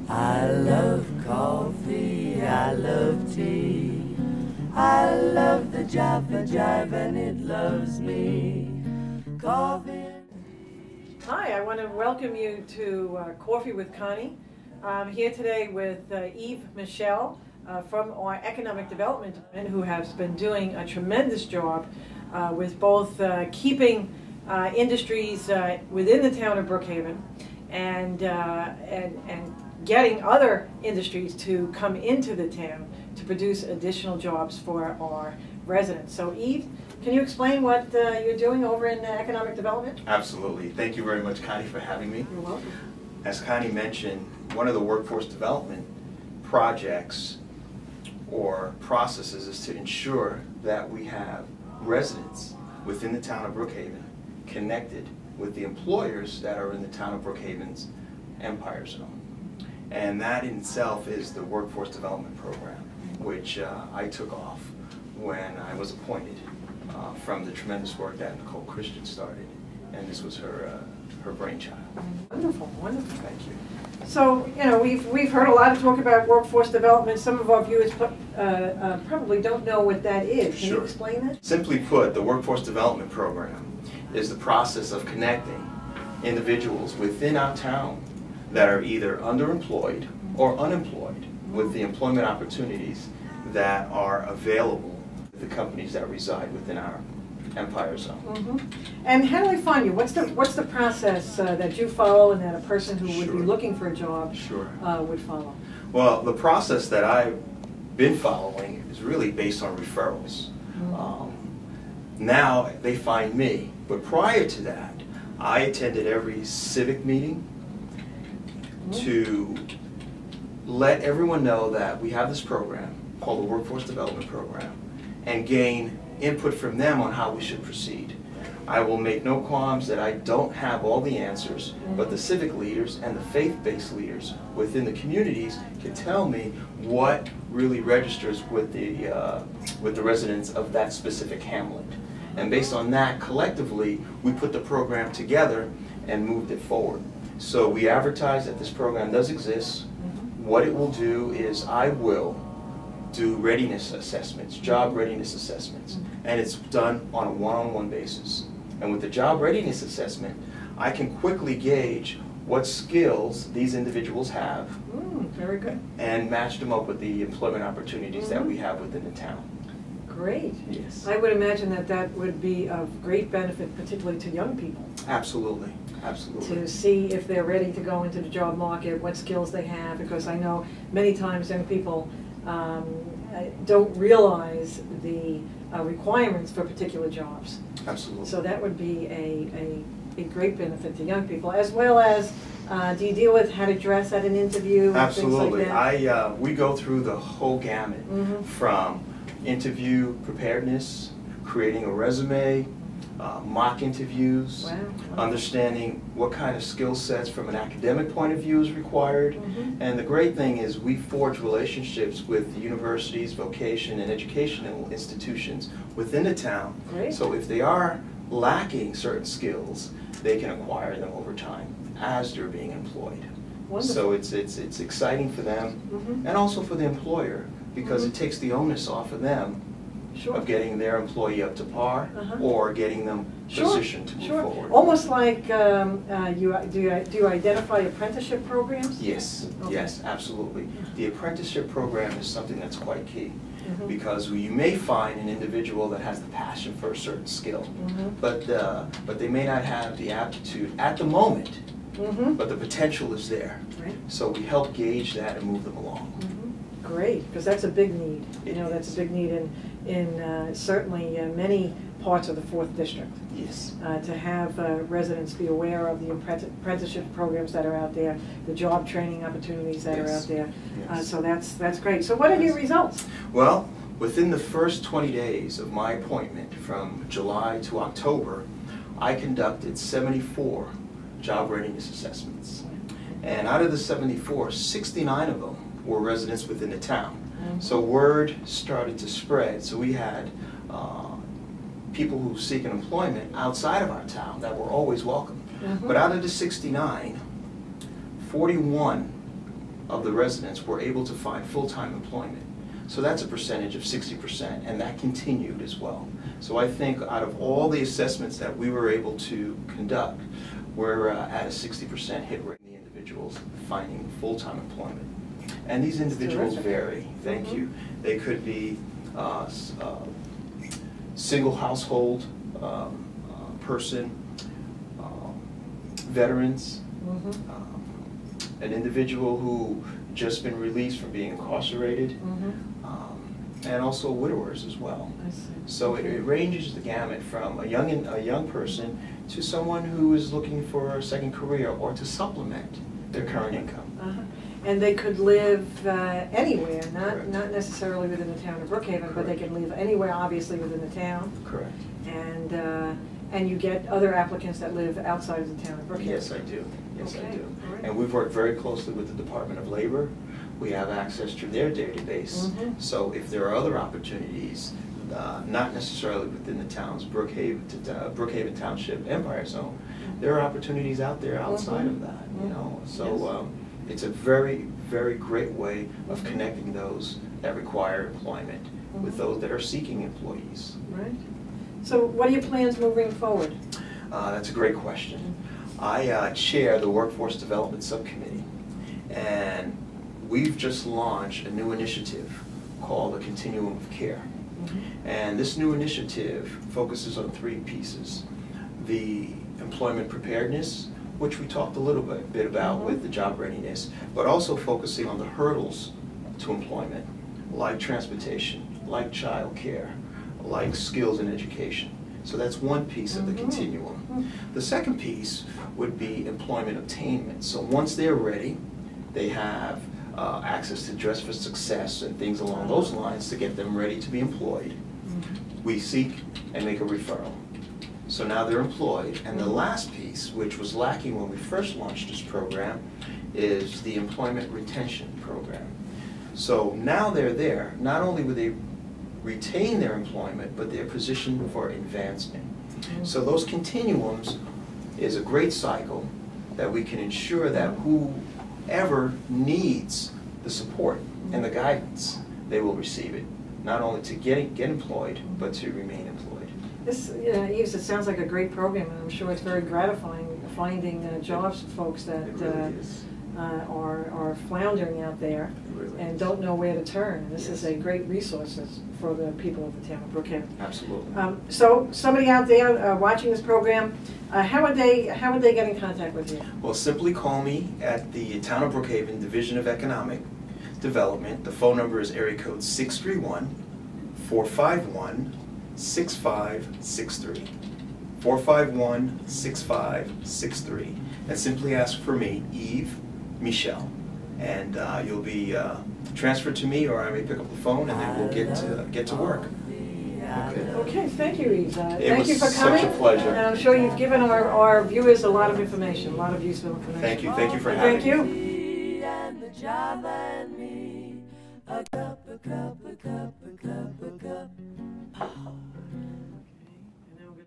I love coffee, I love tea, I love the Java Jive and it loves me. Coffee. Hi, I want to welcome you to Coffee with Connie. I'm here today with Yves Michel from our Economic Development Department, who has been doing a tremendous job with both keeping industries within the town of Brookhaven and getting other industries to come into the town to produce additional jobs for our residents. So Yves, can you explain what you're doing over in economic development? Absolutely. Thank you very much, Connie, for having me. You're welcome. As Connie mentioned, one of the workforce development projects or processes is to ensure that we have residents within the town of Brookhaven connected with the employers that are in the town of Brookhaven's Empire Zone. And that in itself is the workforce development program, which I took off when I was appointed from the tremendous work that Nicole Christian started, and this was her brainchild. Wonderful, wonderful. Thank you. So, you know, we've heard a lot of talk about workforce development. Some of our viewers probably don't know what that is. Can you explain that? Simply put, the workforce development program is the process of connecting individuals within our town that are either underemployed or unemployed with the employment opportunities that are available to the companies that reside within our Empire Zone. Mm-hmm. And how do they find you? What's the process that you follow and that a person who would be looking for a job would follow? Well, the process that I've been following is really based on referrals. Mm-hmm. Now they find me, but prior to that, I attended every civic meeting to let everyone know that we have this program called the Workforce Development Program and gain input from them on how we should proceed. I will make no qualms that I don't have all the answers, but the civic leaders and the faith-based leaders within the communities can tell me what really registers with the residents of that specific hamlet. And based on that, collectively, we put the program together and moved it forward. So we advertise that this program does exist. What it will do is I will do readiness assessments, job readiness assessments, and it's done on a one-on-one basis. And with the job readiness assessment, I can quickly gauge what skills these individuals have. Very good. And match them up with the employment opportunities that we have within the town. Great. Yes. I would imagine that that would be of great benefit, particularly to young people. Absolutely. Absolutely. To see if they're ready to go into the job market, what skills they have, because I know many times young people don't realize the requirements for particular jobs. Absolutely. So that would be a great benefit to young people, as well as do you deal with how to dress at an interview? Absolutely. And things like that? We go through the whole gamut from interview preparedness, creating a resume, mock interviews, understanding what kind of skill sets from an academic point of view is required. And the great thing is we forge relationships with the universities, vocation, and educational institutions within the town. Great. So if they are lacking certain skills, they can acquire them over time as they're being employed. Wonderful. So it's exciting for them and also for the employer, because it takes the onus off of them of getting their employee up to par or getting them positioned to move forward. Almost like, do you identify apprenticeship programs? Yes, yes, absolutely. The apprenticeship program is something that's quite key, because you may find an individual that has the passion for a certain skill, but they may not have the aptitude at the moment, but the potential is there. Right. So we help gauge that and move them along. Great, because that's a big need. You know, that's a big need in certainly many parts of the 4th District. Yes. To have residents be aware of the apprenticeship programs that are out there, the job training opportunities that are out there. So that's great. So what are your results? Well, within the first 20 days of my appointment, from July to October, I conducted 74 job readiness assessments. And out of the 74, 69 of them were residents within the town. So word started to spread. So we had people who seek employment outside of our town that were always welcome. But out of the 69, 41 of the residents were able to find full-time employment. So that's a percentage of 60%, and that continued as well. So I think out of all the assessments that we were able to conduct, we're at a 60% hit rate in the individuals finding full-time employment. And these individuals vary, thank you. They could be single household person, veterans, an individual who just been released from being incarcerated, and also widowers as well. I see. So it ranges the gamut from a young person to someone who is looking for a second career or to supplement their current income. And they could live anywhere, Correct. not necessarily within the town of Brookhaven, Correct. but they can live anywhere, obviously, within the town. Correct. And you get other applicants that live outside of the town of Brookhaven. Yes, I do. Yes, Okay. I do. All right. And we've worked very closely with the Department of Labor. We have access to their database. So if there are other opportunities, not necessarily within the town's Brookhaven Township Empire Zone, there are opportunities out there outside of that, you know. So it's a very, very great way of connecting those that require employment with those that are seeking employees. Right. So what are your plans moving forward? That's a great question. I chair the Workforce Development Subcommittee, and we've just launched a new initiative called the Continuum of Care. And this new initiative focuses on three pieces: the employment preparedness, which we talked a little bit about with the job readiness, but also focusing on the hurdles to employment, like transportation, like child care, like skills and education. So that's one piece of the continuum. The second piece would be employment obtainment. So once they're ready, they have access to Dress for Success and things along those lines to get them ready to be employed. We seek and make a referral. So now they're employed. And the last piece, which was lacking when we first launched this program, is the employment retention program. So now they're there, not only would they retain their employment, but they're positioned for advancement. So those continuums is a great cycle that we can ensure that whoever needs the support and the guidance, they will receive it, not only to get employed, but to remain employed. This, Yves, it sounds like a great program, and I'm sure it's very gratifying finding jobs for folks that It really is. are floundering out there Really and is. don't know where to turn. This is Yes. a great resource for the people of the town of Brookhaven. Absolutely. So somebody out there watching this program, how would they get in contact with you? Well, simply call me at the Town of Brookhaven Division of Economic Development. The phone number is area code 631-451-6563. 451-6563. And simply ask for me, Yves Michel. And you'll be transferred to me, or I may pick up the phone, and then we'll get to work. Okay. Okay, thank you, Yves. Thank you was for coming. such a pleasure. And I'm sure you've given our viewers a lot of information, a lot of useful information. Thank you for having me. Thank you. And the Java and me, a cup, a cup, a cup, a cup, a cup.